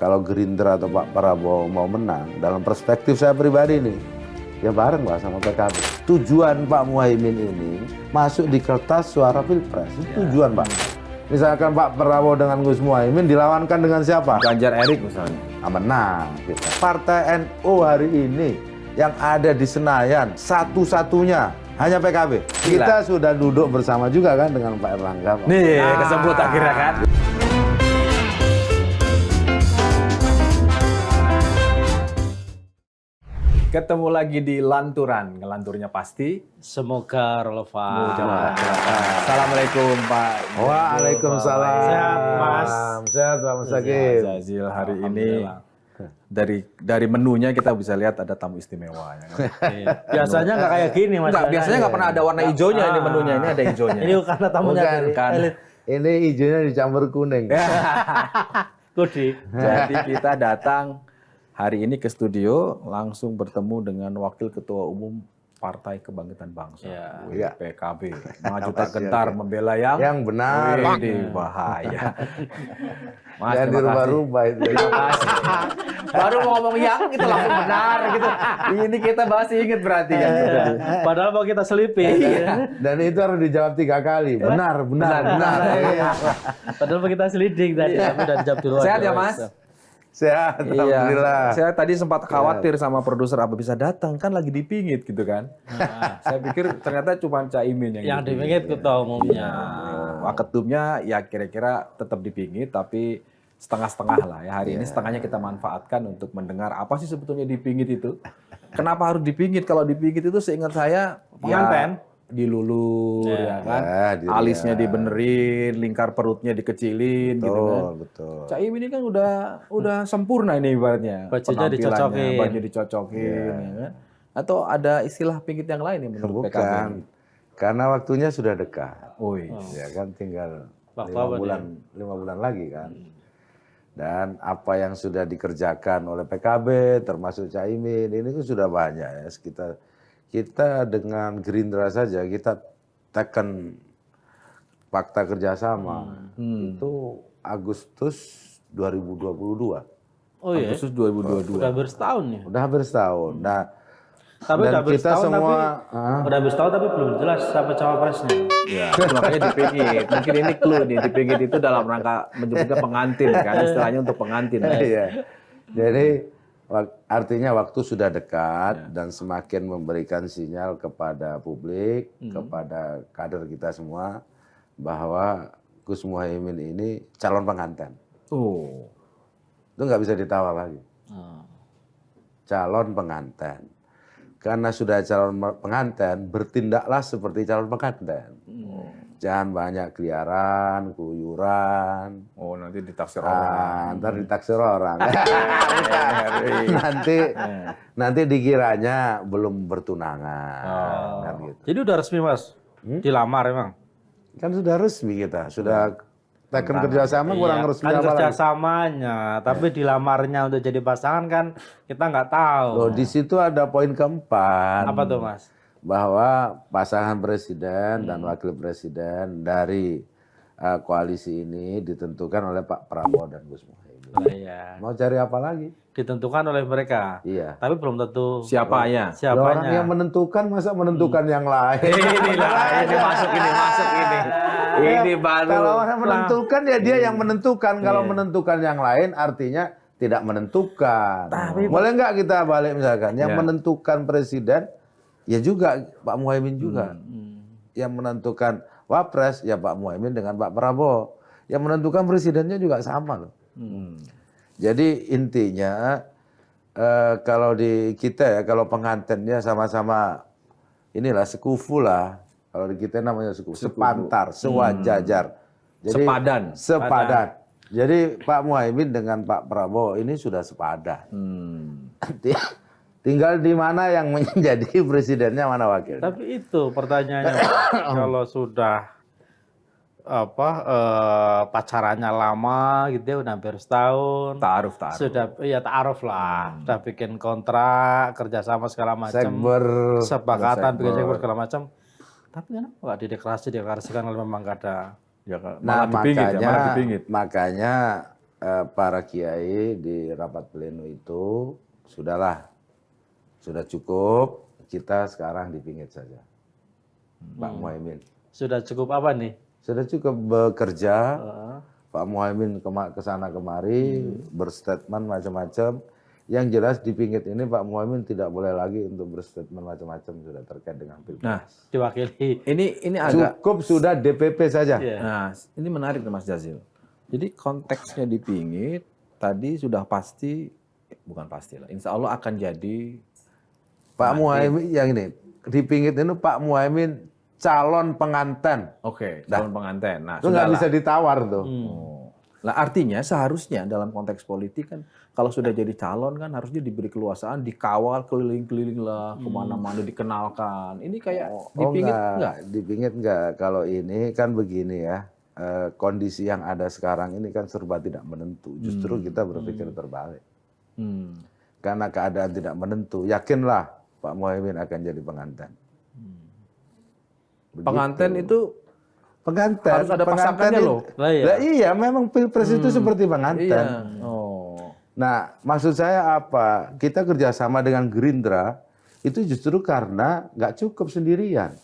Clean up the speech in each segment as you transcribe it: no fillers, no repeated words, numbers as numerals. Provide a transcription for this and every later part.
kalau Gerindra atau Pak Prabowo mau menang, dalam perspektif saya pribadi nih, ya bareng lah sama PKB. Tujuan Pak Muhaimin ini masuk di kertas suara Pilpres, itu tujuan Pak. Misalkan Pak Prabowo dengan Gus Muhaimin dilawankan dengan siapa? Ganjar Erik misalnya. Menang kita. Partai NU hari ini yang ada di Senayan satu-satunya hanya PKB. Kita sudah duduk bersama juga kan dengan Pak Erlangga. Pak. Nih, kesebut akhirnya kan. Ketemu lagi di Lanturan, ngelanturnya pasti. Semoga relevan. Assalamualaikum Pak. Waalaikumsalam. Sehat, Mas. Sehat Pak Mustaqim. Zazil, hari ini dari menunya kita bisa lihat ada tamu istimewa. Ya kan? Biasanya nggak kayak gini, Mas. Enggak, biasanya nggak pernah ada warna hijaunya ini menunya, ini ada hijaunya. Ini karena tamunya Bukan, dari kan. elit. Ini hijaunya dicampur kuning. Kudi. Jadi kita datang hari ini ke studio langsung bertemu dengan Wakil Ketua Umum Partai Kebangkitan Bangsa, Ya. PKB. Maju tak gentar membela yang benar. Ini bahaya. Mas, Jangan terima kasih. dirubah-rubah itu. Terima kasih. Baru mau ngomong yang itu langsung benar gitu. Ini kita masih inget berarti kan. Padahal mau kita selipin. Dan itu harus dijawab 3 kali. Benar. Iya. Padahal mau kita selidik tadi, tapi udah dijawab duluan. Sehat ya Mas? Sehat, alhamdulillah. Saya tadi sempat khawatir sama produser apa bisa datang kan lagi dipingit gitu kan. Saya pikir ternyata cuma Caimin yang dipingit ketua umumnya. Waketumnya ya kira-kira tetap dipingit tapi setengah-setengah lah ya. Hari ini setengahnya kita manfaatkan untuk mendengar apa sih sebetulnya dipingit itu. Kenapa harus dipingit? Kalau dipingit itu seingat saya Penganten. ya dilulur ya kan. Ya, Alisnya dibenerin, lingkar perutnya dikecilin gitu kan. Betul. Caimin ini kan udah sempurna ini ibaratnya. Bajunya Penampilannya, dicocokin. baju dicocokin ya kan. Atau ada istilah pingit yang lain yang menurut PKB? Bukan. Karena waktunya sudah dekat. Woi. Ya kan tinggal Waktu 5 apa bulan, 5 bulan lagi kan. Dan apa yang sudah dikerjakan oleh PKB termasuk Caimin ini kan sudah banyak ya. Kita dengan Gerindra saja kita tekan fakta kerjasama itu Agustus 2022. Oh iya. Agustus 2022. Udah hampir setahun ya. Udah hampir setahun. Nah, Tapi dan udah hampir kita setahun semua udah hampir setahun tapi belum jelas siapa cawapresnya. Ya, makanya dipingit. Mungkin ini clue nih, dipingit itu dalam rangka menyebutnya pengantin kan, istilahnya untuk pengantin. iya. Jadi artinya waktu sudah dekat dan semakin memberikan sinyal kepada publik, kepada kader kita semua bahwa Gus Muhaimin ini calon pengantin. Oh. Itu nggak bisa ditawar lagi. Calon pengantin. Karena sudah calon pengantin, bertindaklah seperti calon pengantin. Jangan banyak keliaran, keluyuran. Oh, nanti ditaksir orang. Ntar ditaksir orang. nanti dikiranya belum bertunangan. Kan gitu. Jadi udah resmi, Mas. Dilamar emang. Kan sudah resmi kita, sudah tekan kerjasama kurang resmi kan apa lagi? kerjasamanya, tapi dilamarnya untuk jadi pasangan kan kita nggak tahu. Loh, di situ ada poin keempat. Apa tuh, Mas? Bahwa pasangan presiden dan wakil presiden dari koalisi ini ditentukan oleh Pak Prabowo dan Gus Muhaimin. Oh, iya. Mau cari apa lagi? Ditentukan oleh mereka. Iya. Tapi belum tentu Siapanya? Loh, orang siapanya. yang menentukan masa menentukan yang lain? Inilah, ini masuk ini. Ini baru. Kalau orang menentukan ya dia yang menentukan. Kalau menentukan yang lain artinya tidak menentukan. Boleh nggak kita balik misalkan yang menentukan presiden ya juga Pak Muhaimin juga. Yang menentukan wapres ya Pak Muhaimin dengan Pak Prabowo. Yang menentukan presidennya juga sama loh. Jadi intinya kalau di kita ya kalau pengantinnya sama-sama inilah sekufu lah. Kalau di kita namanya sekufu, sepantar, sewajajar. Jadi, sepadan. Jadi Pak Muhaimin dengan Pak Prabowo ini sudah sepadan. Tinggal di mana yang menjadi presidennya, mana wakilnya. Tapi itu pertanyaannya, Pak. Kalau sudah pacarannya lama gitu ya, udah hampir setahun. Ta'aruf. Sudah ya ta'aruf lah. Sudah bikin kontrak, kerjasama segala macam. Sepakatan bikin sekber segala macam. Tapi kenapa nggak dideklarasikan kalau memang nggak ada? Ya, Nah malah dipingit. makanya para kiai di rapat pleno itu sudah cukup, kita sekarang dipingit saja, Pak Muhaimin. Sudah cukup apa nih? Sudah cukup bekerja, Pak Muhaimin kesana kemari, berstatement macam-macam. Yang jelas di pinggit ini Pak Muhaimin tidak boleh lagi untuk berstatement macam-macam sudah terkait dengan Pilpres. Nah, Diwakili. ini agak cukup sudah DPP saja. Nah, ini menarik Mas Jazil. Jadi konteksnya dipingit tadi sudah pasti, bukan pasti lah. Insya Allah akan jadi Pak Muhaimin yang ini dipingit ini Pak Muhaimin calon pengantin. Oke, calon pengantin. Nah, itu nggak bisa ditawar tuh. Nah, artinya seharusnya dalam konteks politik kan kalau sudah jadi calon kan harusnya diberi keluasaan, dikawal keliling-keliling lah, kemana-mana dikenalkan. Ini kayak dipingit enggak? Dipingit enggak. Kalau ini kan begini ya, kondisi yang ada sekarang ini kan serba tidak menentu. Justru kita berpikir terbalik. Karena keadaan tidak menentu, yakinlah Pak Muhaimin akan jadi pengantin. Pengantin itu pengantin harus ada pasangannya loh. Lah iya, memang Pilpres itu seperti pengantin. Iya. Oh. Nah, maksud saya apa? Kita kerjasama dengan Gerindra itu justru karena nggak cukup sendirian.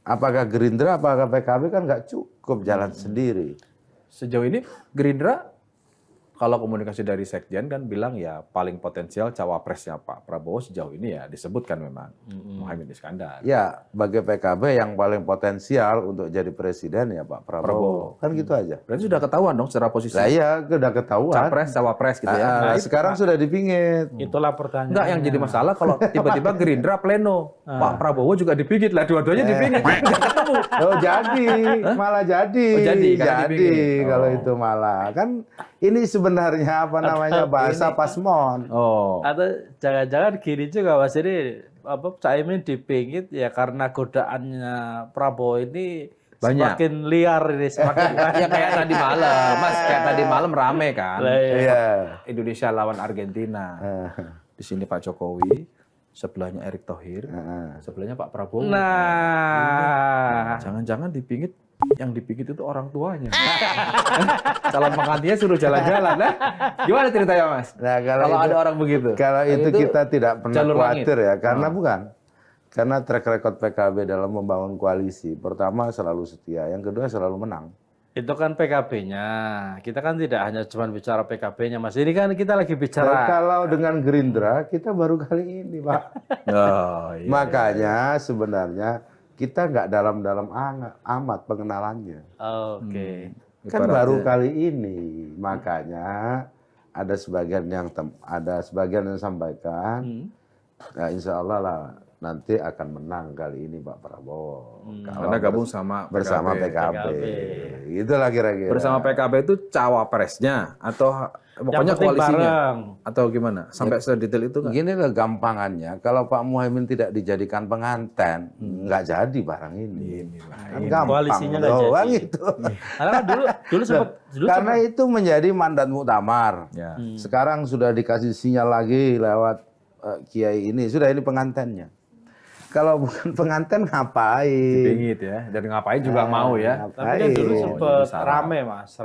Apakah Gerindra, apakah PKB kan nggak cukup jalan sendiri. Sejauh ini Gerindra kalau komunikasi dari Sekjen kan bilang ya paling potensial cawapresnya Pak Prabowo sejauh ini ya disebutkan memang Muhaimin Iskandar. Ya, bagi PKB yang paling potensial untuk jadi presiden ya Pak Prabowo. Kan gitu aja. Berarti sudah ketahuan dong secara posisi. Lah iya, udah ketahuan. Capres, cawapres gitu ya. Nah, sekarang sudah dipingit. Itulah pertanyaan. Enggak, yang jadi masalah kalau tiba-tiba Gerindra pleno, Pak Prabowo juga dipingit lah, dua-duanya dipingit. Nggak ketemu. Oh jadi, malah jadi. Oh, jadi, karena dipingit. Kalau itu malah. Kan ini sebenarnya apa namanya bahasa pasmon. Oh. Atau jangan-jangan gini juga Mas, ini Caimin dipingit ya karena godaannya Prabowo ini Banyak. semakin liar ini, semakin Ya kayak tadi malam, Mas, kayak tadi malam rame kan. Iya. Indonesia lawan Argentina. Di sini Pak Jokowi, sebelahnya Erick Thohir, sebelahnya Pak Prabowo. Nah, Jangan-jangan dipingit, yang dipingit itu orang tuanya. Calon pengantinnya suruh jalan-jalan. Nah, gimana ceritanya Mas? Nah, Kalau ada orang begitu. Kalau itu kita tidak pernah jalur khawatir langit. ya, karena bukan. Karena track record PKB dalam membangun koalisi, pertama selalu setia, yang kedua selalu menang. itu kan PKB-nya. Kita kan tidak hanya cuma bicara PKB-nya, Mas. Ini kan kita lagi Nah, bicara. kalau dengan Gerindra, kita baru kali ini, Pak. Oh, iya. Makanya sebenarnya kita nggak dalam-dalam amat pengenalannya. Oke. Kan baru kali ini. Makanya ada sebagian yang sampaikan, ya insya Allah lah nanti akan menang kali ini Pak Prabowo. Karena gabung sama bersama PKB. Itulah kira-kira. Bersama PKB itu cawapresnya atau pokoknya koalisinya bareng. atau gimana? Sampai sedetail itu nggak? Gini lah gampangannya, kalau Pak Muhaimin tidak dijadikan pengantin, nggak jadi barang ini. Kan gampang Koalisinya nggak doang jadi. itu. Karena kan dulu sempat Karena itu menjadi mandat muktamar. Ya. Sekarang sudah dikasih sinyal lagi lewat Kiai ini, sudah ini pengantinnya. Kalau bukan pengantin ngapain? Dipingit ya. Dan ngapain juga mau ya. Tapi kan dulu sempat jadi rame, Mas,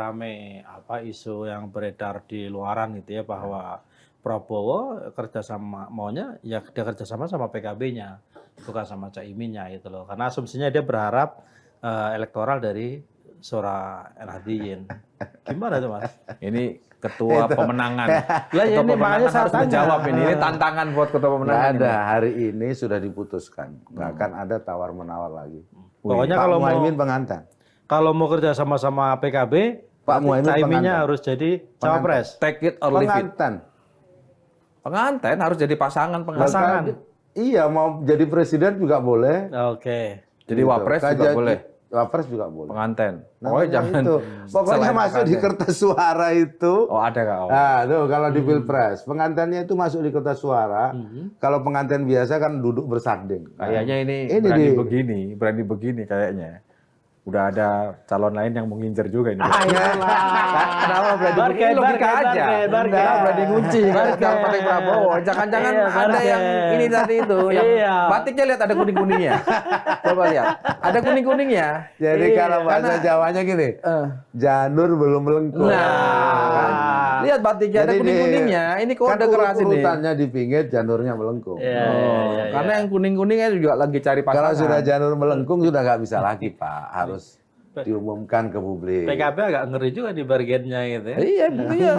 apa isu yang beredar di luaran gitu ya, bahwa Prabowo kerjasama maunya ya dia kerjasama sama PKB-nya, bukan sama Caiminnya gitu loh. Karena asumsinya dia berharap elektoral dari suara Nahdliyin. Gimana tuh, Mas? Ini ketua pemenangan. Lah ya Ketua ini makanya pemenangan saya harus tanya. menjawab ini. Ini tantangan buat ketua Nggak pemenangan ada, ini. hari ini sudah diputuskan. Nggak akan ada tawar-menawar lagi. Pokoknya Pak kalau mau Muhaimin pengantin. kalau mau kerja sama PKB, Pak Muhaimin Caiminnya pengantin. harus jadi cawapres. Take it or leave it. Pengantin. Pengantin harus jadi pasangan pengantin. Pasangan. Iya, mau jadi presiden juga boleh. Oke. Jadi wapres juga boleh. Wapres juga boleh. Pengantin. Namanya Pokoknya jangan. itu. Pokoknya selain masuk di pengantin. kertas suara itu. Oh ada kak? Oh. Nah, tuh kalau di Pilpres, pengantinnya itu masuk di kertas suara. Kalau pengantin biasa kan duduk bersanding. Kayaknya ini Ini berani di- begini kayaknya. Udah ada calon lain yang mengincar juga ini. Kenapa berani Barke, begini? Logika Barke, aja. Barke. Kenapa berani ngunci kan sekarang pakai Prabowo. Jangan-jangan Iya, ada Barke. yang ini tadi itu. Yang Iya. batiknya lihat ada kuning-kuningnya. Coba lihat. Ada kuning-kuningnya. Jadi kalau bahasa Jawanya gini, janur belum melengkung. Nah, lihat batiknya ada Jadi kuning-kuningnya. Ini kode kan keras ini. urutannya di pinggir, janurnya melengkung. Iya, Oh, karena yang kuning-kuningnya juga lagi cari pasangan. Kalau sudah janur melengkung sudah nggak bisa lagi, Pak. Harus diumumkan ke publik. PKB agak ngeri juga di bargainnya gitu ya. Iya, buktinya.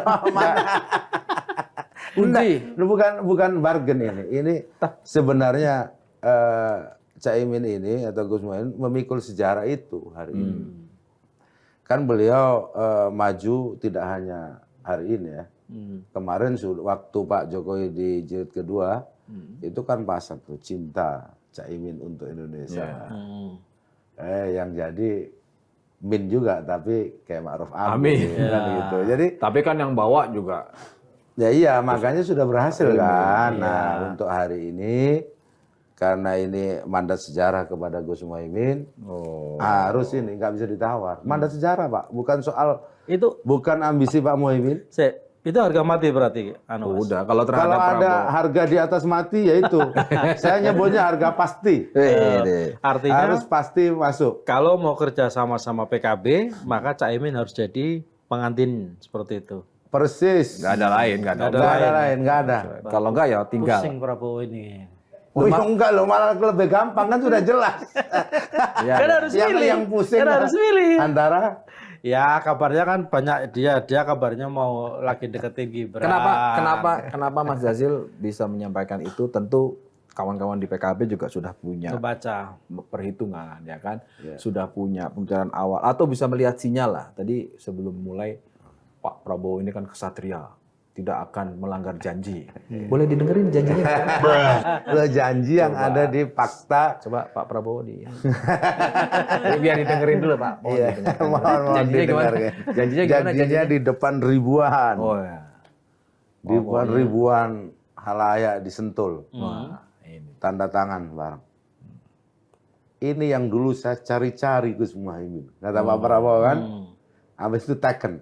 Kunci. Ini bukan bargain ini. Ini sebenarnya Caimin ini atau Gus Muhaymin memikul sejarah itu hari ini. Kan beliau maju tidak hanya hari ini ya. Kemarin waktu Pak Jokowi di jilid kedua itu kan pasang tuh cinta Caimin untuk Indonesia. Yang jadi Min juga tapi kayak Ma'ruf Amin kan gitu. Jadi Tapi kan yang bawa juga. ya iya makanya sudah berhasil kan. Nah untuk hari ini karena ini mandat sejarah kepada Gus Muhaymin harus ini nggak bisa ditawar. Mandat sejarah Pak, bukan ambisi Pak Muhaymin. Itu harga mati berarti Mas. Udah kalau terhadap Kalau ada Prabowo. harga di atas mati ya itu. Saya nyebutnya harga pasti. Artinya Harus pasti masuk. kalau mau kerja sama PKB, maka Caimin harus jadi pengantin seperti itu. Persis. Nggak ada lain, nggak ada. Nggak ada lain, nggak ada. Kalau enggak ya tinggal. Pusing Prabowo ini. Oh ya enggak loh, malah lebih gampang kan sudah jelas. Kan harus milih. Yang pusing Kan harus milih. antara Ya kabarnya kan banyak dia kabarnya mau lagi deketin Gibran. Kenapa Mas Jazil bisa menyampaikan itu? Tentu kawan-kawan di PKB juga sudah punya Kebaca. perhitungan, ya kan? Sudah punya pembicaraan awal atau bisa melihat sinyal lah. Tadi sebelum mulai Pak Prabowo ini kan kesatria, tidak akan melanggar janji. Boleh didengerin janjinya? lo janji yang ada di fakta. Coba Pak Prabowo di. Biar didengerin dulu Pak. Mohon Iya, didengarkan. mohon Janjinya gimana? didengarkan. Janjinya gimana? Janjinya di depan ribuan. Oh ya. Di depan ribuan halayak di Sentul. Wah, ini. Tanda tangan bareng. Ini yang dulu saya cari-cari Gus Muhaymin. Kata Pak Prabowo kan. Habis itu taken.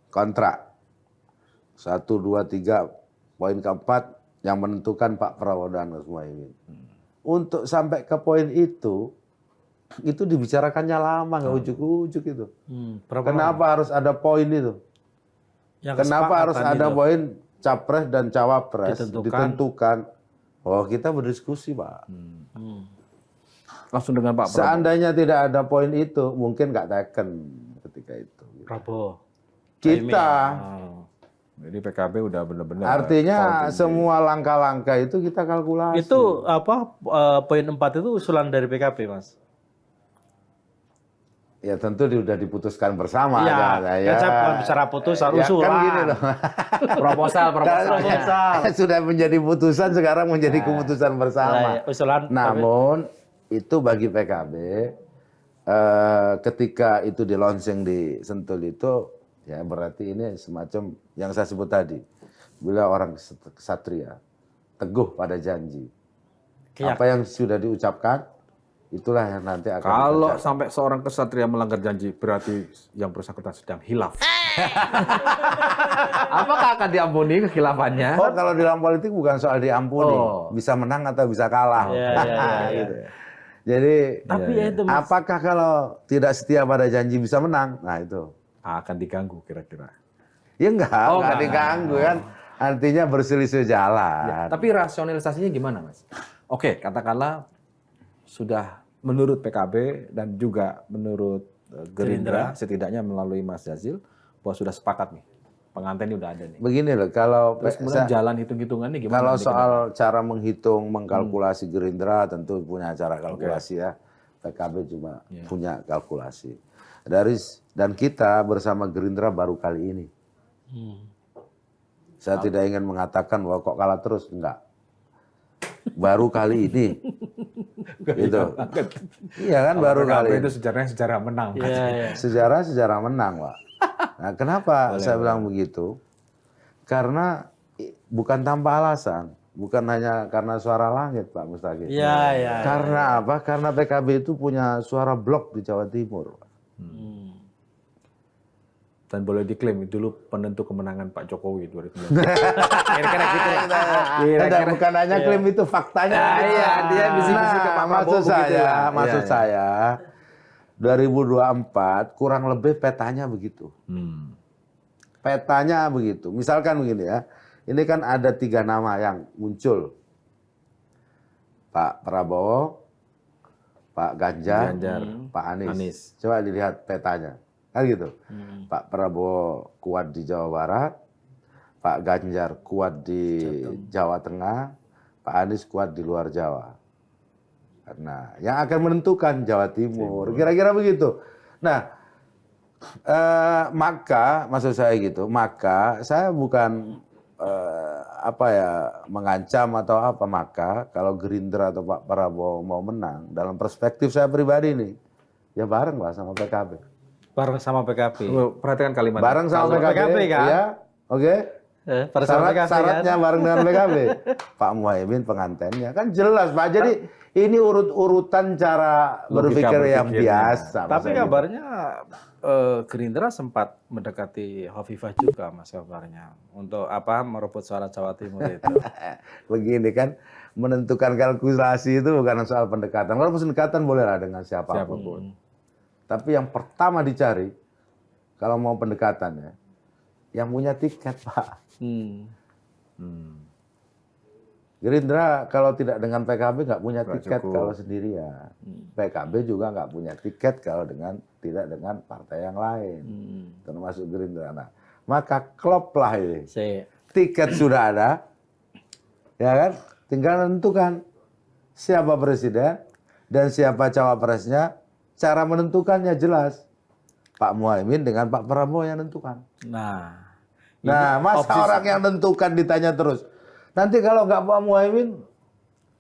Kontrak. 1, 2, 3, poin keempat yang menentukan Pak Prabowo dan Gus Muhaymin. Untuk sampai ke poin itu dibicarakannya lama, nggak ujuk-ujuk itu. Kenapa harus ada poin itu? Kenapa harus ada poin capres dan cawapres ditentukan? Oh kita berdiskusi Pak. Langsung dengan Pak Prabowo. Seandainya tidak ada poin itu, mungkin nggak taken ketika itu. Prabowo. Kita. Jadi PKB udah benar-benar. Artinya semua langkah-langkah itu kita kalkulasi. Itu poin 4 itu usulan dari PKB, Mas. Ya tentu sudah diputuskan bersama. Iya, ya. kan bukan bicara putusan, Ya, usulan. kan gini loh. proposal. Sudah menjadi putusan, sekarang menjadi keputusan bersama. Usulan. Namun itu bagi PKB ketika itu di launching di Sentul itu, ya berarti ini semacam yang saya sebut tadi. Beliau orang kesatria, teguh pada janji. Apa yang sudah diucapkan, itulah yang nanti akan Kalau dikerjakan. sampai seorang kesatria melanggar janji, berarti yang bersangkutan sedang hilaf. Apakah akan diampuni kehilafannya? Oh, kalau di dalam politik bukan soal diampuni, bisa menang atau bisa kalah. Iya. Jadi, Tapi ya itu, Mas. apakah kalau tidak setia pada janji bisa menang? Nah itu. Akan diganggu kira-kira. Ya enggak diganggu kan. Artinya berselisih jalan. Ya, tapi rasionalisasinya gimana, Mas? Oke, katakanlah sudah menurut PKB dan juga menurut Gerindra, setidaknya melalui Mas Jazil, bahwa sudah sepakat nih. Pengantin ini udah ada nih. Begini loh, kalau Terus kemudian jalan hitung-hitungannya gimana? kalau nanti ke soal cara menghitung, mengkalkulasi Gerindra tentu punya cara kalkulasi ya. PKB juga punya kalkulasi. Dan kita bersama Gerindra baru kali ini. Saya tidak ingin mengatakan bahwa kok kalah terus, enggak. Baru kali ini. Gitu. Iya kan baru kali itu ini. sejarah menang. Iya. Sejarah menang, Pak. Nah, kenapa saya bilang begitu? Karena bukan tanpa alasan. Bukan hanya karena suara langit, Pak Mustaqim. Iya, iya. Karena apa? Karena PKB itu punya suara blok di Jawa Timur. Dan boleh diklaim dulu penentu kemenangan Pak Jokowi 2019. Kira-kira gitu lah. Dan bukan hanya klaim itu, faktanya. Iya, dia bisik-bisik ke Pak Prabowo begitu lah. Maksud Iya, saya 2024 kurang lebih petanya begitu. Petanya begitu. Misalkan begini ya, ini kan ada 3 nama yang muncul. Pak Prabowo, Pak Ganjar, Pak Anies. Coba dilihat petanya. Kan gitu. Pak Prabowo kuat di Jawa Barat, Pak Ganjar kuat di Jawa Tengah, Pak Anies kuat di luar Jawa. Nah, yang akan menentukan Jawa Timur. Kira-kira begitu. Nah, maka maksud saya gitu, maka saya bukan mengancam atau apa, maka kalau Gerindra atau Pak Prabowo mau menang, dalam perspektif saya pribadi nih, ya bareng lah sama PKB. Bareng sama PKB. Perhatikan kalimat. Bareng sama PKB kan? Ya, oke. Syaratnya bareng dengan PKB. Pak Muhaimin pengantennya kan jelas Pak. Jadi ini urut-urutan cara berpikir yang biasa. Tapi kabarnya Gerindra sempat mendekati Hovifah juga, Mas, kabarnya untuk apa merebut suara Jawa Timur itu. Begini kan, menentukan kalkulasi itu bukan soal pendekatan. Kalau pendekatan bolehlah dengan siapapun. Tapi yang pertama dicari kalau mau pendekatan ya, yang punya tiket, Pak. Gerindra kalau tidak dengan PKB nggak punya tiket kalau sendirian. PKB juga nggak punya tiket kalau tidak dengan partai yang lain, termasuk Gerindra. Nah, maka klop lah ini. Tiket sudah ada, ya kan? Tinggal menentukan siapa presiden dan siapa cawapresnya. Cara menentukannya jelas. Pak Muhaimin dengan Pak Prabowo yang menentukan. Nah, masa orang yang menentukan ditanya terus. Nanti kalau nggak Pak Muhaimin,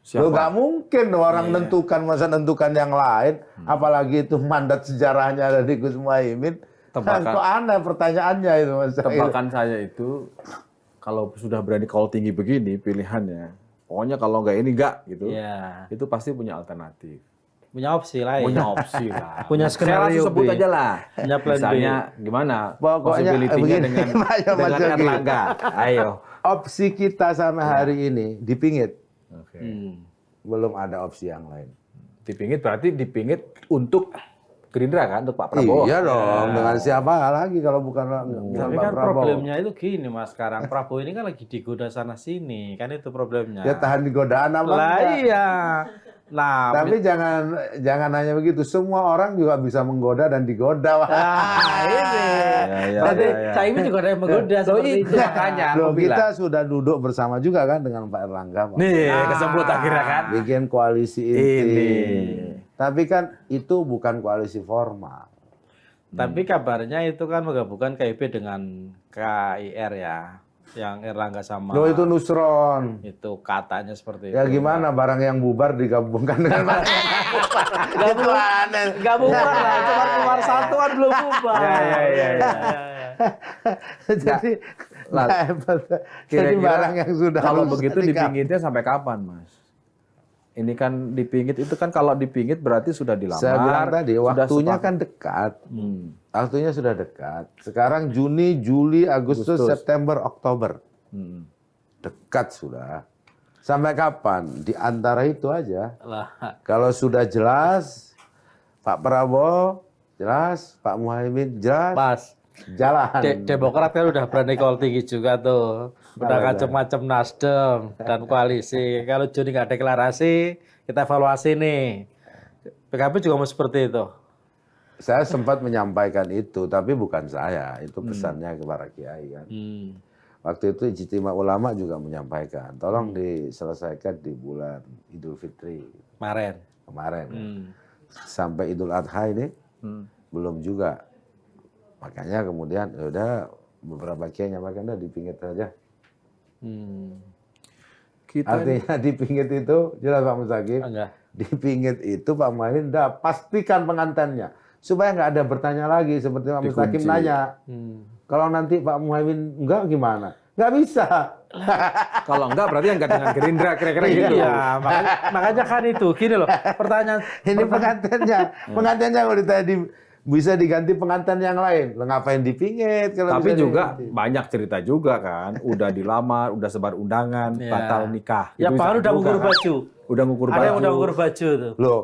nggak mungkin orang menentukan, masa menentukan yang lain. Apalagi itu mandat sejarahnya ada di Gus Muhaimin. Kok aneh pertanyaannya itu, Mas. Tebakan saya itu, kalau sudah berani call tinggi begini pilihannya, pokoknya kalau nggak ini nggak gitu, itu pasti punya alternatif. Punya opsi lain. Punya opsi lah. Punya skenario saya sebut B. aja lah. Punya plan Misalnya B. gimana? Pokoknya Possibility-nya dengan Erlangga. Ayo. Opsi kita sampai hari ini dipingit. Oke. Belum ada opsi yang lain. Dipingit berarti dipingit untuk Gerindra kan, untuk Pak Prabowo. Iya dong, dengan siapa lagi kalau bukan Tapi Pak kan Prabowo. problemnya itu gini, Mas, sekarang Prabowo ini kan lagi digoda sana sini, kan itu problemnya. Ya tahan di godaan apa lah enggak? iya. Nah, tapi jangan hanya begitu. Semua orang juga bisa menggoda dan digoda. ini. Tapi Caimin juga ada yang menggoda seperti itu makanya. Loh, kita sudah duduk bersama juga kan dengan Pak Erlangga. Pak. Nih, kesebut akhirnya kan. Bikin koalisi inti. Tapi kan itu bukan koalisi formal. Tapi kabarnya itu kan menggabungkan KIP dengan KIR ya. Yang Erlangga sama. Loh, itu Nusron. Itu katanya seperti ya itu. Gimana barang yang bubar digabungkan dengan barang yang bubar. Itu aneh. Gak bubar lah, cuma keluar satuan belum bubar. Ya. Jadi, jadi barang yang sudah kalau harus begitu dipingitnya sampai kapan, Mas? Ini kan dipingit itu kan kalau dipingit berarti sudah dilamar. Saya bilang tadi waktunya sepakat. kan dekat. Waktunya sudah dekat. Sekarang Juni, Juli, Agustus, September, Oktober. Dekat sudah. Sampai kapan? Di antara itu aja. Kalau sudah jelas, Pak Prabowo jelas, Pak Muhaimin jelas. Pas. Jalan. Demokrat kan udah berani call tinggi juga tuh. Udah macam-macam Nasdem dan koalisi. Kalau Juni nggak deklarasi, kita evaluasi nih. PKB juga mau seperti itu. Saya sempat menyampaikan itu, tapi bukan saya. Itu pesannya kepada Kiai kan. Waktu itu Ijtima Ulama juga menyampaikan, tolong diselesaikan di bulan Idul Fitri. Kemarin. Sampai Idul Adha ini belum juga. Makanya kemudian udah beberapa kiai nyampaikan udah dipingit saja. Artinya dipingit itu jelas Pak Mustaqim. Dipingit itu Pak Muhaimin udah pastikan pengantennya supaya nggak ada bertanya lagi seperti Pak Mustaqim nanya. Kalau nanti Pak Muhaimin enggak gimana? Nggak bisa. Kalau enggak berarti yang enggak dengan Gerindra kira-kira gitu. Iya, makanya kan itu gini loh. Pertanyaan Ini pengantinnya kalau ditanya bisa diganti pengantin yang lain. Lah ngapain dipingit kalau Tapi bisa juga diganti? banyak cerita juga kan, udah dilamar, udah sebar undangan, Iya. batal nikah. ya Itu baru bisa udah juga ngukur kan. baju. Udah ngukur Ada yang baju. udah ngukur baju tuh. Loh,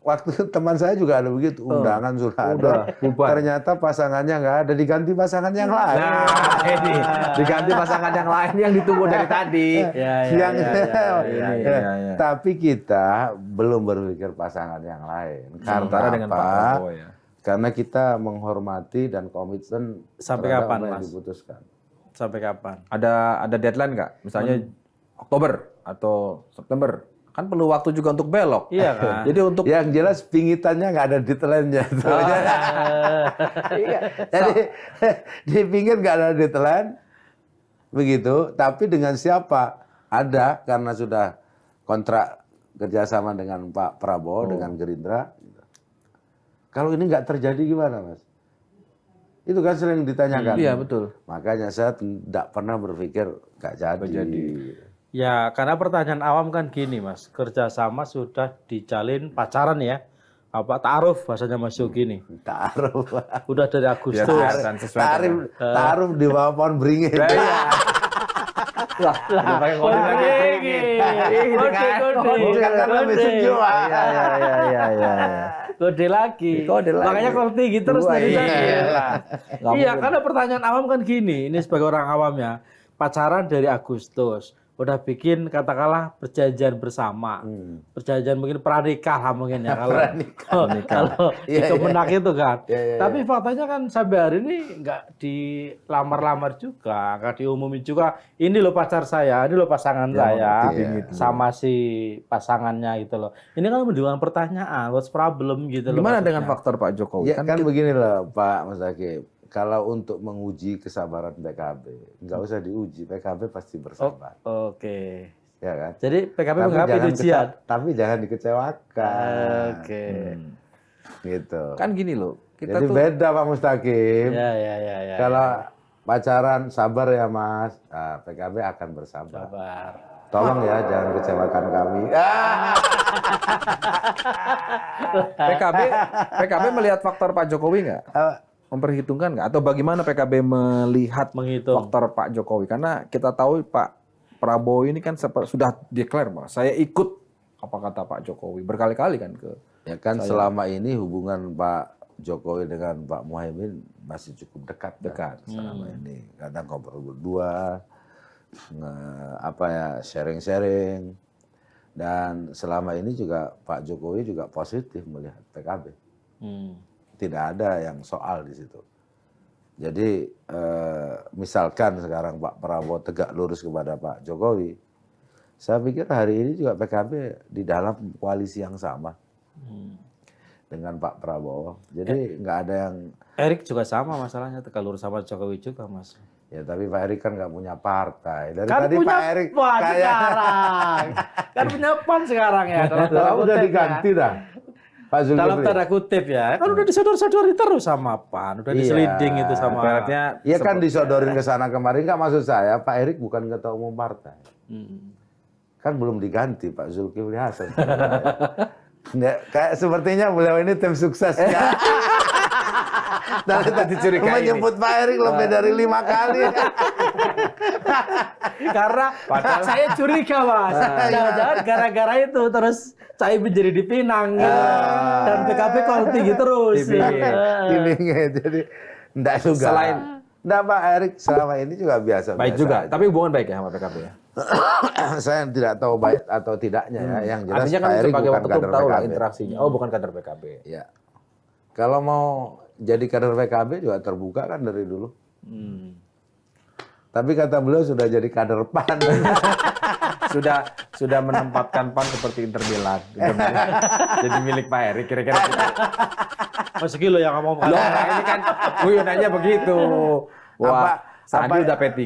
waktu teman saya juga ada begitu, undangan sudah ada. udah, bubar. Ternyata pasangannya nggak ada, diganti pasangan yang lain. Nah, ini diganti pasangan yang lain yang ditunggu dari tadi. Ya, Yang iya. Tapi kita belum berpikir pasangan yang lain. Sementara Karena dengan Pak apa? Prabowo ya. Karena kita menghormati dan komitmen Sampai terhadap kapan, apa yang Mas? diputuskan. Sampai kapan? Ada deadline nggak? Misalnya Oktober atau September. Kan perlu waktu juga untuk belok. Iya kan? Jadi untuk Yang jelas pingitannya nggak ada deadline-nya. Iya. Jadi di pinggir nggak ada deadline, begitu. Tapi dengan siapa? Ada karena sudah kontrak kerjasama dengan Pak Prabowo dengan Gerindra. Kalau ini nggak terjadi gimana, Mas? Itu kan sering ditanyakan. Iya, betul. Makanya saya tidak pernah berpikir nggak jadi. Ya, karena pertanyaan awam kan gini, Mas. Kerjasama sudah dijalin pacaran ya. Apa ta'aruf bahasanya Mas Yogi nih. Taruh. Udah dari Agustus. kelihatan sesuai dengan- Taruh di bawah pohon beringin. Lah, udah pakai kode lagi. Bukan kan lebih sejuk. Iya. Kode lagi. Kode lagi. Makanya kalau tinggi terus Wah, dari tadi. iya. Nggak Iya, mungkin. karena pertanyaan awam kan gini. Ini sebagai orang awam ya. Pacaran dari Agustus. Udah bikin katakanlah perjanjian bersama. Perjanjian mungkin pranikah lah mungkin ya. Kalau di Kemenak itu kan. Tapi faktanya kan sampai hari ini nggak dilamar-lamar juga. Nggak diumumin juga. Ini loh pacar saya. Ini loh pasangan saya. Sama si pasangannya gitu loh. Ini kan menimbulkan pertanyaan. What's problem gitu loh. Gimana maksudnya. dengan faktor Pak Jokowi? Ya kan begini loh Pak Mas Hakim. Kalau untuk menguji kesabaran PKB, nggak usah diuji, PKB pasti bersabar. Oke. Ya kan? Jadi PKB menghadapi ujian. Tapi jangan dikecewakan. Oke. Gitu. Kan gini loh, kita Jadi tuh beda Pak Mustaqim. Ya. Kalau pacaran sabar ya Mas, nah, PKB akan bersabar. Sabar. Tolong ya jangan kecewakan kami. PKB melihat faktor Pak Jokowi nggak? Memperhitungkan nggak? Atau bagaimana PKB melihat Menghitung. faktor Pak Jokowi? Karena kita tahu Pak Prabowo ini kan sudah declare bahwa saya ikut apa kata Pak Jokowi berkali-kali kan ke. Ya kan selama ini hubungan Pak Jokowi dengan Pak Muhaimin masih cukup dekat. Selama ini. Kadang ngobrol berdua, sharing-sharing. Dan selama ini juga Pak Jokowi juga positif melihat PKB. Tidak ada yang soal di situ. Jadi misalkan sekarang Pak Prabowo tegak lurus kepada Pak Jokowi, saya pikir hari ini juga PKB di dalam koalisi yang sama dengan Pak Prabowo. Jadi nggak ada yang. Erik juga sama masalahnya tegak lurus sama Jokowi juga, Mas. Ya tapi Pak Erik kan nggak punya partai. Dari Kan tadi punya Pak Erik PAN sekarang. Kan punya PAN sekarang ya. Dalam tanda udah kutip diganti ya. dah. Pak Dalam Zulkifli. tanda kutip ya. Kan udah disodor-sodori terus sama PAN. Udah diseliding itu sama. Ibaratnya Iya kan disodorin ke sana kemarin. Nggak maksud saya Pak Erik bukan ketua umum partai. Kan belum diganti Pak Zulkifli Hasan. Ya, kayak sepertinya beliau ini tim suksesnya. Dari tadi menyebut Pak Erik lebih dari 5 kali. Karena saya curiga, Mas. Jangan-jangan gara-gara itu terus saya menjadi dipinang gitu. Dan PKB kalau tinggi terus. Dipingin. Jadi enggak juga. Enggak Pak Erik selama ini juga biasa. baik juga, tapi hubungan baik ya sama PKB ya. Saya tidak tahu baik atau tidaknya ya. Yang jelas Artinya kan Pak Erik sebagai bukan ketum kader tahu lah PKB. interaksinya. Oh, bukan kader PKB. Ya. Kalau mau jadi kader PKB juga terbuka kan dari dulu. Tapi kata beliau sudah jadi kader PAN. sudah menempatkan PAN seperti Inter Milan. Jadi milik Pak Erik kira-kira gitu. Mas Gilo yang ngomong. Loh, ini kan guyonannya begitu. Wah, Sandi udah P3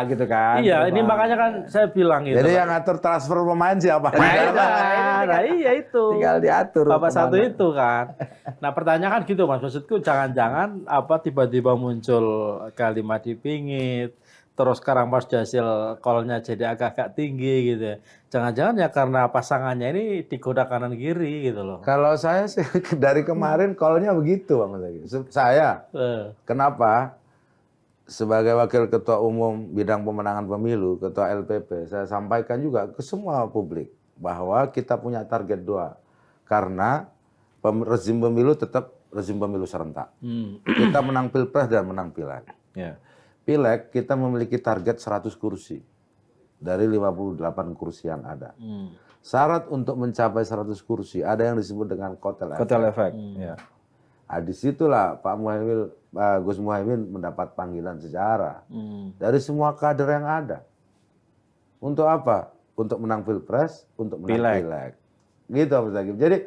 gitu kan. Iya, ini makanya kan saya bilang gitu. Jadi yang ngatur transfer pemain siapa? Nah, iya itu. Tinggal diatur. Bapak kemana. satu itu kan. Nah pertanyaan kan gitu Mas. Maksudku jangan-jangan apa tiba-tiba muncul kalimat dipingit. terus sekarang pas hasil call-nya jadi agak-agak tinggi gitu ya. Jangan-jangan ya karena pasangannya ini digoda kanan kiri gitu loh. Kalau saya sih dari kemarin call-nya begitu Bang Zaki. Saya kenapa sebagai wakil ketua umum bidang pemenangan pemilu, ketua LPP, saya sampaikan juga ke semua publik bahwa kita punya target 2. Karena rezim pemilu tetap rezim pemilu serentak. Kita menang Pilpres dan menang Pileg. Ya. Pileg kita memiliki target 100 kursi dari 58 kursi yang ada. Syarat untuk mencapai 100 kursi ada yang disebut dengan kotel efek. Kotel efek. Ya. Nah, disitulah Gus Muhaimin mendapat panggilan sejarah dari semua kader yang ada. Untuk apa? Untuk menang Pilpres, untuk menang Pileg. Gitu Mas Zaki. Jadi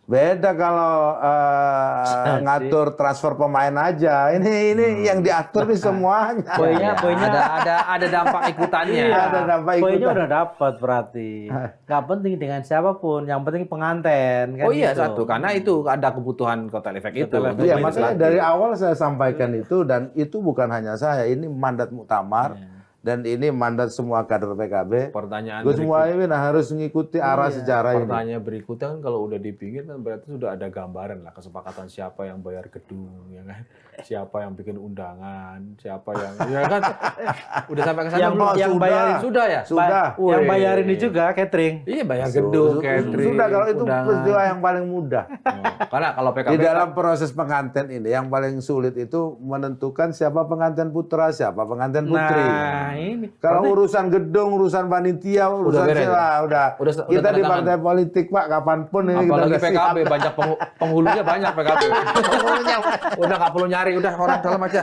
beda kalau ngatur transfer pemain aja. Ini yang diatur nih semuanya. Poinnya ada dampak ikutannya. Iya, ada dampak poinnya ikutan. udah dapat berarti. Nggak penting dengan siapapun, yang penting penganten kan Oh iya, gitu. satu. Karena itu ada kebutuhan kotel efek itu. Kotel efek. Iya, Untuk makanya legislatif. dari awal saya sampaikan itu dan itu bukan hanya saya, ini mandat muktamar dan ini mandat semua kader PKB. Pertanyaan Gus Muhaimin harus mengikuti arah sejarah ini. Pertanyaan berikutnya kan kalau udah dipingit kan berarti sudah ada gambaran lah kesepakatan siapa yang bayar gedung, ya kan? Siapa yang bikin undangan, siapa yang, ya kan? Udah sampai ke sana Yang- belum? yang Sudah. bayarin- Sudah ya? Sudah. Yang Wih. bayar ini juga catering. Iya bayar gedung, catering. Sudah, kalau itu undangan. peristiwa yang paling mudah. Oh, karena kalau PKB Di dalam proses pengantin ini yang paling sulit itu menentukan siapa pengantin putra, siapa pengantin putri. Nah, ini. Kalau urusan gedung, urusan panitia, urusan beres, sila, udah. Udah Kita tanda di tangan. partai politik Pak, kapanpun ini kita apalagi udah siap. PKB banyak penghulunya banyak PKB. Udah nggak perlu nyari, udah orang dalam aja.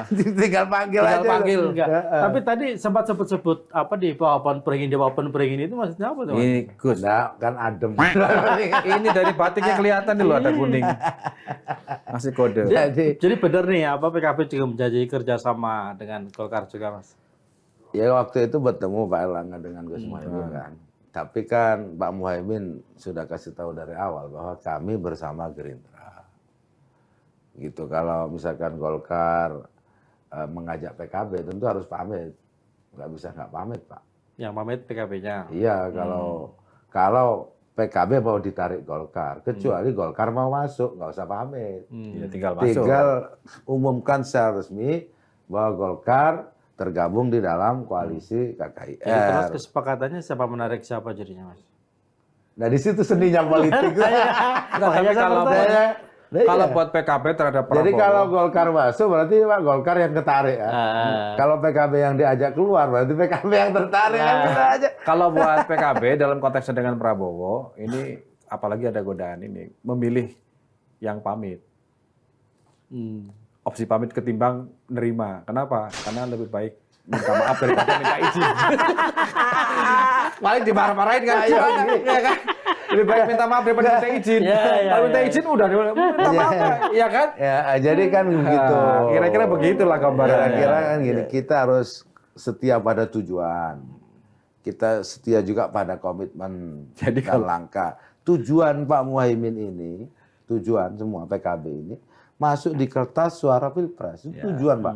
Tinggal panggil Tinggal aja. panggil. Enggak. Tapi tadi sempat sebut-sebut apa di papan peringin itu maksudnya apa tuh? Mas? Ini Gus. Nah, kan adem. Ini dari batiknya kelihatan nih loh ada kuning. Ngasih kode. Jadi benar nih apa PKB juga menjanji kerjasama dengan Golkar juga Mas? Ya waktu itu bertemu Pak Erlangga dengan Gus Muhaimin kan. Tapi kan Pak Muhaimin sudah kasih tahu dari awal bahwa kami bersama Gerindra. Gitu. Kalau misalkan Golkar mengajak PKB tentu harus pamit. Nggak bisa nggak pamit Pak. Yang pamit PKB-nya. Iya kalau PKB mau ditarik Golkar, kecuali Golkar mau masuk, nggak usah pamit. Ya, tinggal masuk. Tinggal umumkan secara resmi bahwa Golkar tergabung di dalam koalisi KKIR. Jadi terus kesepakatannya siapa menarik siapa jadinya Mas? Nah di situ seninya politik. Tapi kalau buat PKB terhadap Prabowo. Jadi kalau Golkar masuk berarti Pak Golkar yang ketarik ya. Kalau PKB yang diajak keluar berarti PKB yang tertarik kan kita aja. Kalau buat PKB dalam konteksnya dengan Prabowo, ini apalagi ada godaan ini, memilih yang pamit. Opsi pamit ketimbang nerima. Kenapa? Karena lebih baik minta maaf daripada minta izin. Paling dimarah-marahin kan. Iya, Ya kan? Lebih baik minta maaf daripada minta izin. Kalau minta izin udah minta maaf, ya kan? Ya jadi kan begitu. Kira-kira begitulah gambarannya. Kira-kira kan gini, kita harus setia pada tujuan. Kita setia juga pada komitmen Jadi dan langkah. Tujuan Pak Muhaimin ini, tujuan semua PKB ini masuk di kertas suara Pilpres. Itu tujuan Pak.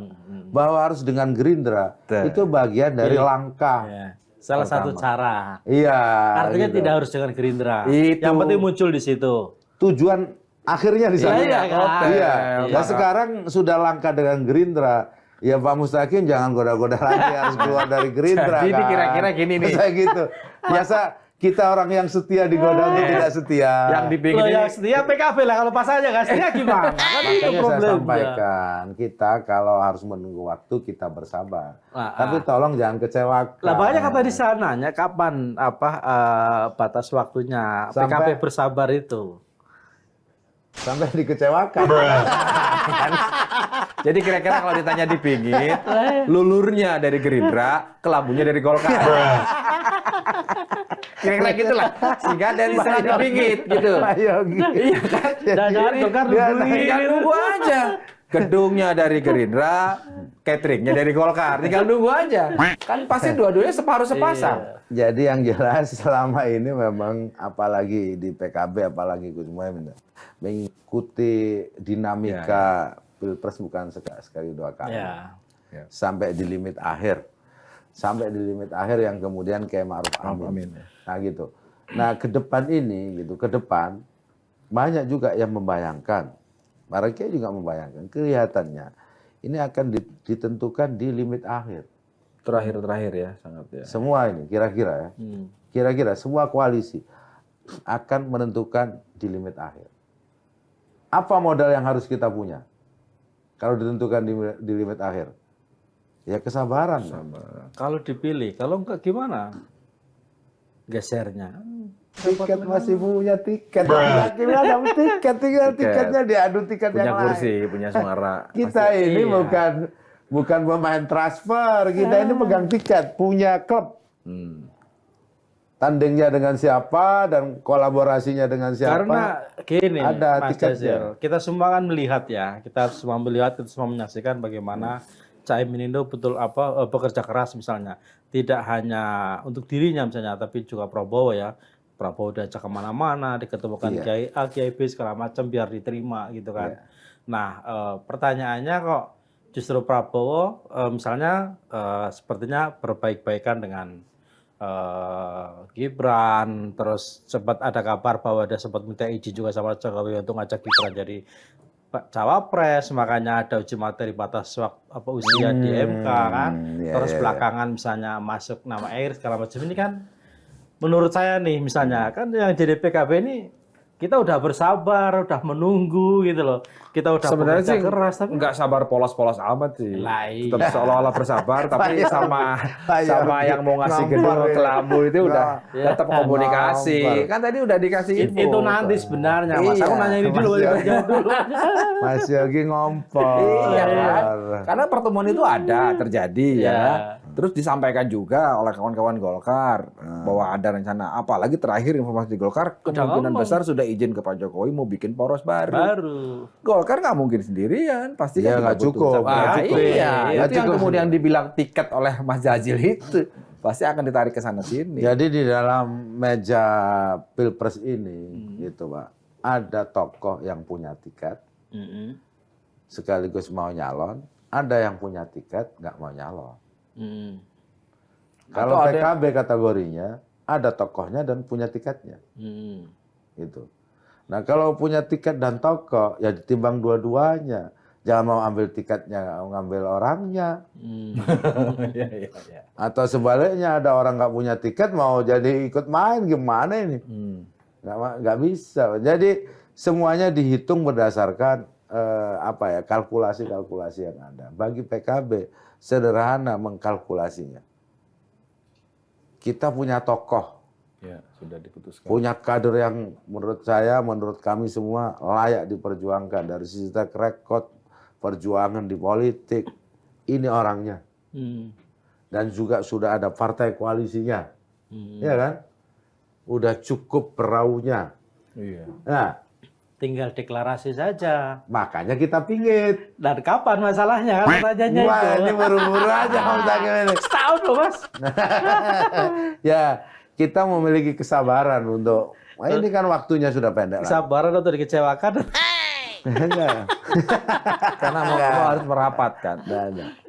Bahwa harus dengan Gerindra. Itu bagian dari langkah. Ya. Salah satu cara. Iya. Artinya gitu. tidak harus dengan Gerindra. Itu. Yang penting muncul di situ. Tujuan akhirnya di sana. Iya, kan? Iya. Iya. Nah sekarang sudah langkah dengan Gerindra. Ya Pak Mustaqim jangan goda-goda lagi harus keluar dari Gerindra. Jadi kan. kira-kira gini nih. Kayak gitu. Masa kita orang yang setia digoda untuk tidak setia. Yang dipingin Loh, ini yang setia PKB lah, kalau pas aja nggak setia gimana? Kan itu Makanya saya problemnya. sampaikan, kita kalau harus menunggu waktu kita bersabar. Ah, Tapi tolong jangan kecewakan. Lah banyak kata di sananya kapan batas waktunya PKB Sampai- bersabar itu. Sampai dikecewakan. Jadi kira-kira kalau ditanya dipingit, lulurnya dari Gerindra, kelabunya dari Golkar. Kira-kira gitulah. Sehingga dari sana dipingit gitu. Ayo gitu. Iya kan? Jangan Golkar dia nungguin. Tinggal nunggu aja. Gedungnya dari Gerindra, cateringnya dari Golkar. Tinggal nunggu aja. Kan pasti dua-duanya separuh sepasang. Jadi yang jelas selama ini memang apalagi di PKB, apalagi Gus Muhaimin mengikuti dinamika Pilpres bukan sekali dua kali. Ya. Ya. sampai di limit akhir. Sampai di limit akhir yang kemudian kayak Ma'ruf Amin. Nah gitu. Nah ke depan ini gitu, ke depan banyak juga yang membayangkan, para kiai juga membayangkan, kelihatannya ini akan ditentukan di limit akhir. Terakhir ya, sangat ya. Semua ini kira-kira ya, kira-kira semua koalisi akan menentukan di limit akhir. Apa modal yang harus kita punya kalau ditentukan di limit akhir? Ya kesabaran. Kalau dipilih, kalau enggak gimana? Gesernya. Tiket masih punya tiket. Yakin ada tiket, tinggal tiketnya diadu tiket Punya yang kursi, lain. punya suara. Kita ini Iya. bukan pemain transfer, kita ini pegang tiket, punya klub. Tandingnya dengan siapa dan kolaborasinya dengan siapa. Karena gini, ada Mas tiketnya. Jazil, kita semua kan melihat ya, kita semua menyaksikan bagaimana Caimin itu betul bekerja keras misalnya, tidak hanya untuk dirinya misalnya, tapi juga Prabowo ya. Prabowo diajak kemana-mana, diketemukan Kiai A, Kiai B segala macam biar diterima gitu kan. Nah, pertanyaannya kok justru Prabowo misalnya sepertinya berbaik-baikan dengan Gibran, terus sempat ada kabar bahwa dia sempat minta izin juga sama Jokowi untuk ngajak Gibran jadi cawapres, makanya ada uji materi batas usia di MK kan. Terus belakangan misalnya masuk nama Erick segala macam ini kan, menurut saya nih misalnya kan yang jadi PKB ini kita udah bersabar, udah menunggu gitu loh. Kita udah Sebenarnya bekerja sih keras tapi nggak sabar polos-polos amat sih. Lah, iya. Tetap seolah-olah bersabar, tapi sama yang mau ngasih gedung ke Lambu itu udah tetap komunikasi. Kan tadi udah dikasih info. itu nanti sebenarnya Mas. Aku nanya ini dulu, jawab dulu. Mas Yogi ngompol. Iya kan? Karena pertemuan itu ada terjadi ya. Iya. Terus disampaikan juga oleh kawan-kawan Golkar bahwa ada rencana. Apalagi terakhir informasi di Golkar kemungkinan besar sudah izin ke Pak Jokowi mau bikin poros baru. Golkar nggak mungkin sendirian, pasti Ya, kan nggak cukup. Iya, Nggak itu yang cukup. kemudian dibilang tiket oleh Mas Jazil itu pasti akan ditarik ke sana sini. Jadi di dalam meja Pilpres ini gitu Pak, ada tokoh yang punya tiket sekaligus mau nyalon, ada yang punya tiket nggak mau nyalon. Kalau Atau PKB kategorinya ada tokohnya dan punya tiketnya. Gitu. Nah kalau punya tiket dan tokoh ya ditimbang dua-duanya. Jangan mau ambil tiketnya, ngambil orangnya. Atau sebaliknya ada orang nggak punya tiket mau jadi ikut main, gimana ini? Nggak bisa. Jadi semuanya dihitung berdasarkan kalkulasi-kalkulasi yang ada. Bagi PKB sederhana mengkalkulasinya. Kita punya tokoh, Ya, sudah diputuskan. punya kader yang menurut saya, menurut kami semua layak diperjuangkan dari sisi track record perjuangan di politik. Ini orangnya. Dan juga sudah ada partai koalisinya. Ya kan? Udah cukup peraunya. Iya. Nah, Tinggal deklarasi saja. makanya kita pingit. Dan kapan masalahnya kan pertanyaannya Wah, itu. ini buru-buru aja Om Zaki ini. Setahun loh Mas. Ya, kita memiliki kesabaran untuk ini kan waktunya sudah pendek lah. Kesabaran atau dikecewakan? Enggak. Karena mau harus merapat kan.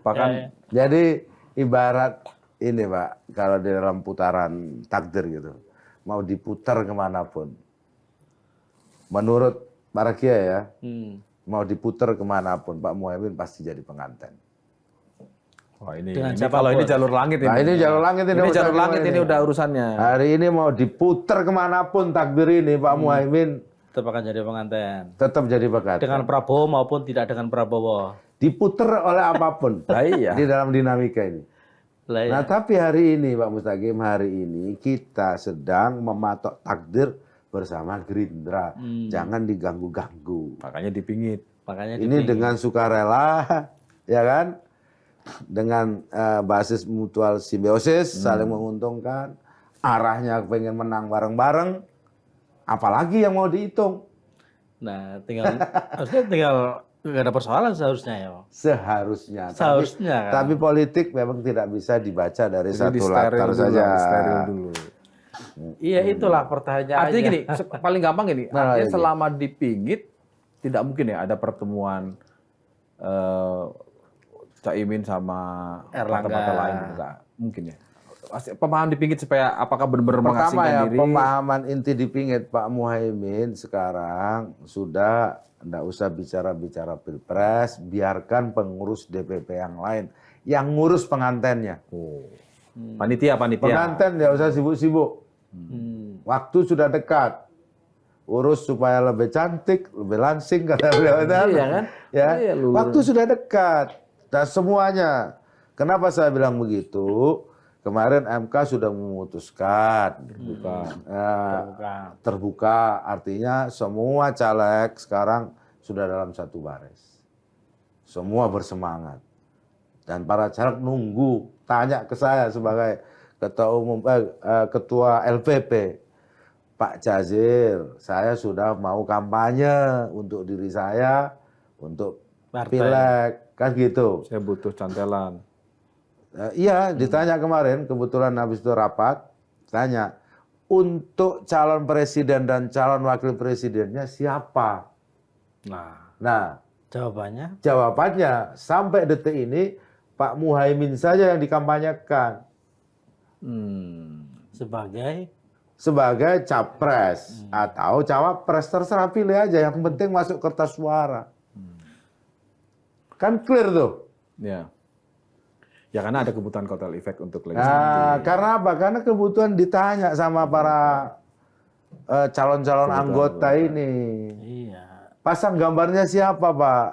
Bahkan Jadi ibarat ini Pak, kalau di dalam putaran takdir gitu, mau diputar kemanapun. Menurut para kiai ya, mau diputar kemanapun, Pak Muhaimin pasti jadi pengantin. wah ini Dengan kalau ini siapapun. jalur langit ini. Nah ini jalur langit ini. Ini Mas jalur Zaki langit ini udah urusannya. Hari ini mau diputar kemanapun takdir ini, Pak Muhaimin Tetap akan jadi pengantin. tetap jadi pengantin. Dengan Prabowo maupun tidak dengan Prabowo. Diputar oleh apapun Lah iya. di dalam dinamika ini. Lah ya. Nah tapi hari ini Pak Mustaqim, hari ini kita sedang mematok takdir bersama Gerindra. Jangan diganggu-ganggu. Makanya dipingit. Makanya Ini dengan sukarela, ya kan? Dengan basis mutual simbiosis, saling menguntungkan. Arahnya pengen menang bareng-bareng. Apalagi yang mau dihitung? Nah, harusnya tinggal nggak ada persoalan seharusnya ya. Seharusnya. Seharusnya kan. Tapi politik memang tidak bisa dibaca dari Jadi satu di-steril latar dulu, saja. di-steril dulu. Iya itulah pertanyaannya. Artinya gini, paling gampang gini. Nah, Artinya iya. selama dipingit tidak mungkin ya ada pertemuan Caimin sama Erlangga. partai-partai lain enggak mungkin ya. Pemahaman dipingit supaya apakah benar-benar Pertama mengasingkan ya, diri? pemahaman inti dipingit Pak Muhaimin sekarang sudah enggak usah bicara-bicara Pilpres, biarkan pengurus DPP yang lain yang ngurus pengantennya. Oh. Panitia. Penganten enggak usah sibuk-sibuk. Waktu sudah dekat. Urus supaya lebih cantik, lebih langsing kata beliau. Iya kan? Ya, Iya, lu. waktu sudah dekat. Dan semuanya. Kenapa saya bilang begitu? Kemarin MK sudah memutuskan terbuka, artinya semua caleg sekarang sudah dalam satu baris. Semua bersemangat. Dan para caleg nunggu, tanya ke saya sebagai ketua LPP. Pak Jazir, saya sudah mau kampanye untuk diri saya, untuk pileg, kan gitu. Saya butuh cantelan. Iya, ditanya kemarin, kebetulan habis itu rapat, tanya, untuk calon presiden dan calon wakil presidennya siapa? Nah, jawabannya sampai detik ini Pak Muhaimin saja yang dikampanyekan sebagai capres atau cawapres, terserah pilih aja, yang penting masuk kertas suara. Kan clear tuh. Ya. Ya karena ada kebutuhan kotel efek untuk Nah, legislatif. karena apa? Karena kebutuhan ditanya sama para calon-calon anggota ini. Iya. Pasang gambarnya siapa, Pak?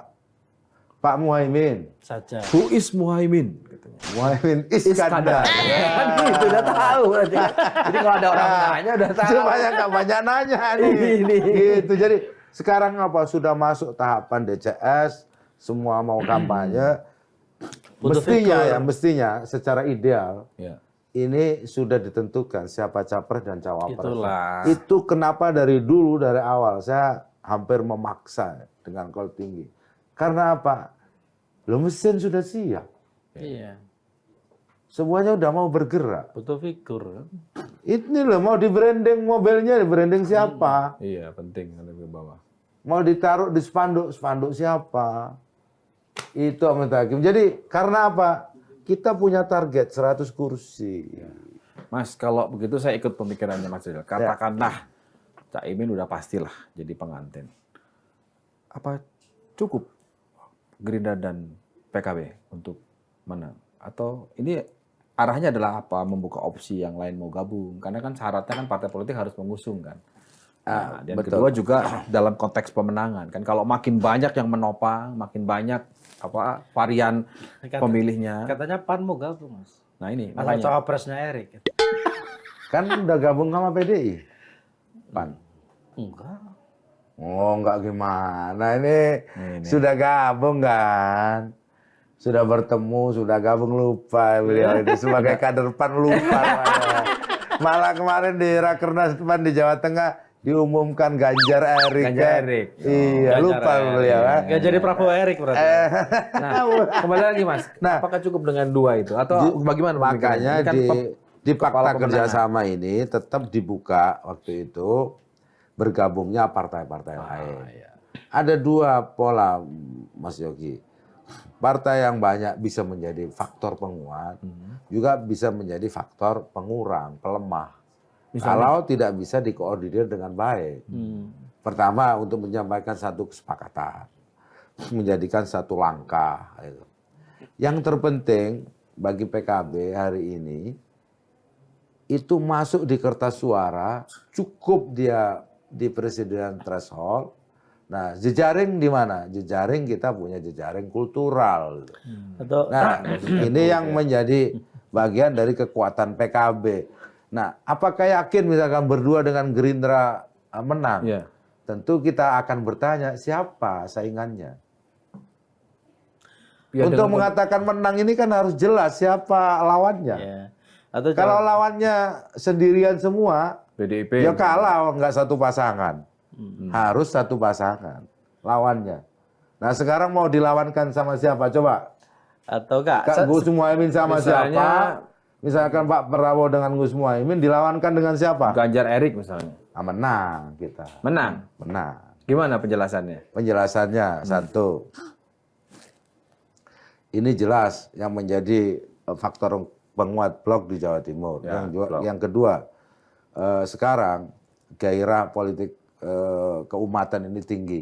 Pak Muhaimin. Saja. Who is Muhaimin? Katanya. Muhaimin Iskandar. Kan gitu, udah tahu berarti. Jadi kalau ada orang nanya udah tahu. Cuma yang nggak banyak nanya nih. Gitu. Jadi sekarang apa? Sudah masuk tahapan DCS, semua mau kampanye. Mestinya secara ideal Ya. ini sudah ditentukan siapa capres dan cawapres. Itulah. Itu kenapa dari dulu, dari awal saya hampir memaksa dengan kol tinggi. Karena apa? Lo mesin sudah siap. Iya. Semuanya udah mau bergerak. Butuh figur. Ini loh mau di branding mobilnya, di branding siapa? Iya, penting ada ke bawah. Mau ditaruh di spanduk siapa? Itu Ahmad Hakim. Jadi karena apa? Kita punya target 100 kursi. Mas, kalau begitu saya ikut pemikirannya Mas Rizal. Katakanlah Caimin udah pastilah jadi pengantin. Apa cukup Gerindra dan PKB untuk menang? Atau ini arahnya adalah apa? Membuka opsi yang lain mau gabung? Karena kan syaratnya kan partai politik harus mengusung kan. Nah, dan betul. kedua juga dalam konteks pemenangan kan. Kalau makin banyak yang menopang, makin banyak apa varian pemilihnya. Katanya PAN mau gabung, Mas. Nah ini Asal makanya. cawapresnya Erik. Kan udah gabung sama PDI. PAN. Enggak. Oh, enggak gimana ini. Sudah gabung kan? Sudah bertemu, sudah gabung, lupa beliau ini sebagai kader PAN lupa. Malah kemarin di Rakernas PAN di Jawa Tengah diumumkan Ganjar Erik. Ganjar Erik. Iya, Ganjar lupa Erik. beliau. Nggak jadi Prabowo Erik berarti. Nah, kembali lagi Mas. Nah, apakah cukup dengan dua itu atau bagaimana? Makanya Ini kan di kepala fakta pemenangan. kerjasama ini tetap dibuka waktu itu bergabungnya partai-partai lain. Iya. Ada dua pola, Mas Yogi. Partai yang banyak bisa menjadi faktor penguat, juga bisa menjadi faktor pengurang, pelemah. Kalau tidak bisa dikoordinir dengan baik. Pertama, untuk menyampaikan satu kesepakatan, menjadikan satu langkah. Gitu. Yang terpenting bagi PKB hari ini, itu masuk di kertas suara, cukup dia di presiden threshold. Nah, jejaring di mana? Jejaring kita punya jejaring kultural. Atau Nah, ini yang menjadi bagian dari kekuatan PKB. Nah, apakah yakin misalkan berdua dengan Gerindra menang? Iya. Tentu kita akan bertanya siapa saingannya. Ya, Untuk dengan- mengatakan menang ini kan harus jelas siapa lawannya. ya. Atau Kalau lawannya sendirian semua, PDIP. ya kalah nggak satu pasangan. Harus satu pasangan lawannya. Nah sekarang mau dilawankan sama siapa? Coba. atau enggak Kak Gus Muhaimin sama misalnya- siapa? Misalkan Pak Prabowo dengan Gus Muhaimin dilawankan dengan siapa? Ganjar Erik misalnya. Ah, menang kita. Menang. Menang. Gimana penjelasannya? Penjelasannya satu. Ini jelas yang menjadi faktor penguat blok di Jawa Timur. Ya, Yang kedua, sekarang gairah politik keumatan ini tinggi.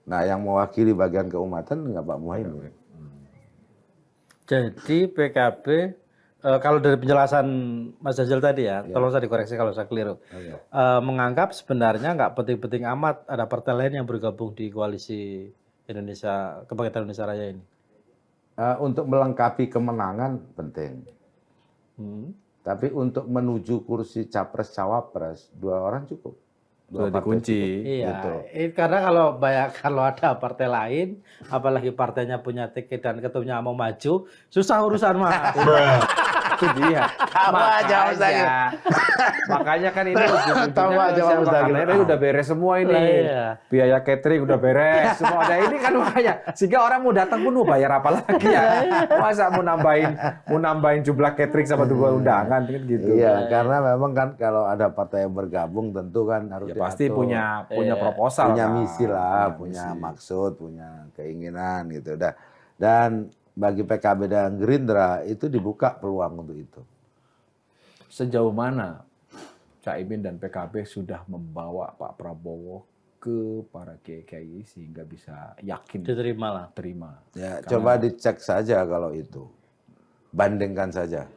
Nah, yang mewakili bagian keumatan nggak Pak Muhaimin. Jadi PKB kalau dari penjelasan Mas Jajal tadi ya, tolong saya dikoreksi kalau saya keliru. Menganggap sebenarnya nggak penting-penting amat ada partai lain yang bergabung di koalisi Indonesia Kebangkitan Indonesia Raya ini. Untuk melengkapi kemenangan penting. Tapi untuk menuju kursi capres-cawapres, 2 orang cukup. Sudah dikunci. Iya, Betul. karena kalau ada partai lain, apalagi partainya punya tiket dan ketumnya mau maju, susah urusan mah. Itu dia. Makanya kan ini Tahu aja Pak Mustaqil. ini udah beres semua ini. Iya. Biaya catering udah beres semua. Ada ini kan makanya sehingga orang mau datang pun mau bayar apa lagi ya? Masa mau nambahin jumlah catering sama dua undangan kan gitu. Iya, karena memang kan kalau ada partai yang bergabung tentu kan harus Ya pasti diatur. punya proposal, punya kan? misi lah, punya misi. maksud, punya keinginan gitu. Dan bagi PKB dan Gerindra itu dibuka peluang untuk itu. Sejauh mana Caimin dan PKB sudah membawa Pak Prabowo ke para kiai sehingga bisa yakin Diterima lah. terima. Ya, coba dicek saja kalau itu. Bandingkan saja.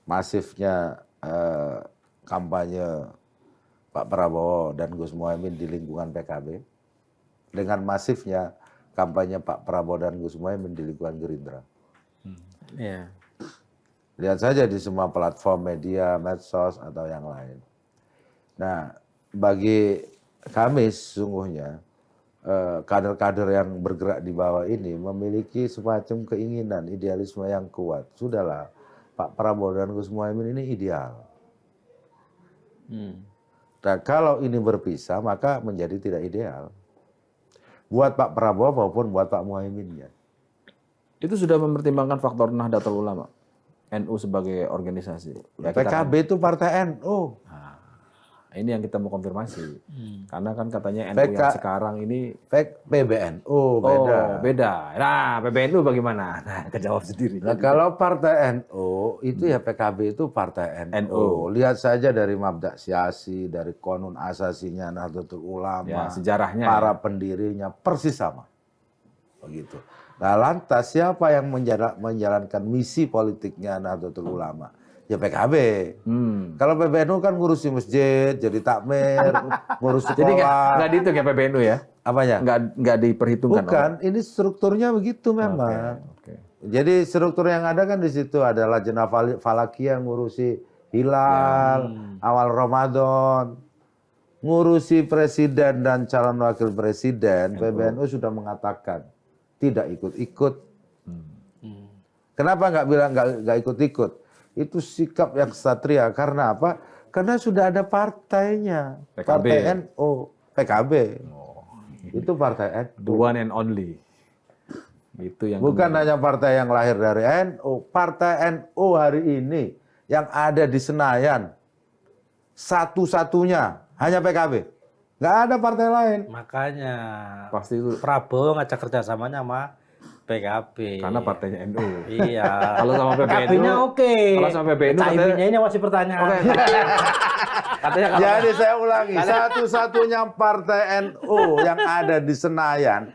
Masifnya kampanye Pak Prabowo dan Gus Muhaimin di lingkungan PKB dengan masifnya kampanye Pak Prabowo dan Gus Muhaimin di lingkungan Gerindra. Iya. Lihat saja di semua platform media, medsos atau yang lain. Nah, bagi kami sesungguhnya kader-kader yang bergerak di bawah ini memiliki semacam keinginan, idealisme yang kuat. Sudahlah, Pak Prabowo dan Gus Muhaimin ini ideal. Dan kalau ini berpisah, maka menjadi tidak ideal. Buat Pak Prabowo maupun buat Pak Muhaimin. Itu sudah mempertimbangkan faktor Nahdlatul Ulama, NU sebagai organisasi. Ya, PKB itu partai NU. ini yang kita mau konfirmasi. Karena kan katanya NU yang sekarang ini PBNU beda. Oh, beda. Nah, PBNU bagaimana? Nah, kejawab sendiri. Nah, kalau partai NU itu ya PKB itu partai NU. Lihat saja dari Mabda' Syasi, dari Konun Asasinya Nahdlatul Ulama, Ya, sejarahnya para pendirinya persis sama. Begitu. Nah, lantas siapa yang menjalankan misi politiknya Nahdlatul Ulama? Ya PKB. Kalau PBNU kan ngurusi masjid, jadi takmir, ngurus sekolah. Jadi nggak dihitung ya PBNU ya? Apanya? Nggak diperhitungkan. Bukan, ini strukturnya begitu memang. Oke. Jadi struktur yang ada kan di situ ada Lajnah Falakiyah yang ngurusi hilal, awal Ramadan, ngurusi presiden dan calon wakil presiden. PBNU sudah mengatakan tidak ikut-ikut. Kenapa nggak bilang nggak ikut-ikut? Itu sikap yang ksatria. Karena apa? Karena sudah ada partainya. PKB. Partai NU, PKB. Itu partai NU. The one and only. Itu yang Bukan hanya partai yang lahir dari NU. Partai NU hari ini yang ada di Senayan. Satu-satunya hanya PKB. Nggak ada partai lain. Makanya pasti itu Prabowo ngajak kerjasamanya sama PKB. karena partainya NU. Iya. Kalau sama PBNU, PKB-nya oke. Kalau sama PBNU Caiminnya ini masih pertanyaan. katanya kalau Jadi saya ulangi, satu-satunya partai NU yang ada di Senayan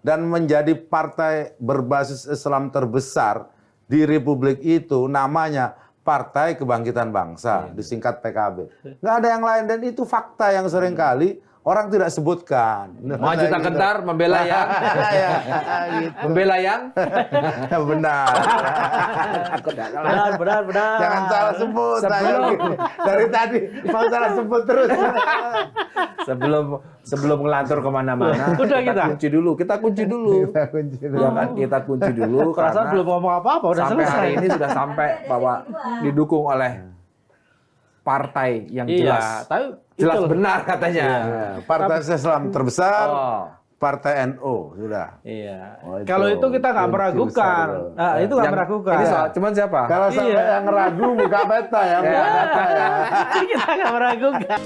dan menjadi partai berbasis Islam terbesar di Republik itu namanya Partai Kebangkitan Bangsa, disingkat PKB. Nggak ada yang lain dan itu fakta yang seringkali orang tidak sebutkan. maju tak gentar membela yang membela yang Benar. Benar. Jangan salah sebut. Dari tadi mau salah sebut terus. sebelum ngelantur kemana-mana Udah kita. kunci dulu. Kita kunci dulu. Ya kan? Kita kunci dulu Perasaan karena belum ngomong apa-apa udah sampai selesai. hari ini sudah sampai bahwa didukung oleh partai yang Iya, jelas tapi jelas itu loh. benar katanya. Ya, partai Islam terbesar, Oh. Partai NU sudah. Iya. Oh, itu Kalau itu kita nggak kunci meragukan. besar, Nah, itu nggak Yang- meragukan. Ini soal cuman siapa? Kalau sampai yang ragu buka peta ya, buka peta ya. Kita nggak meragukan.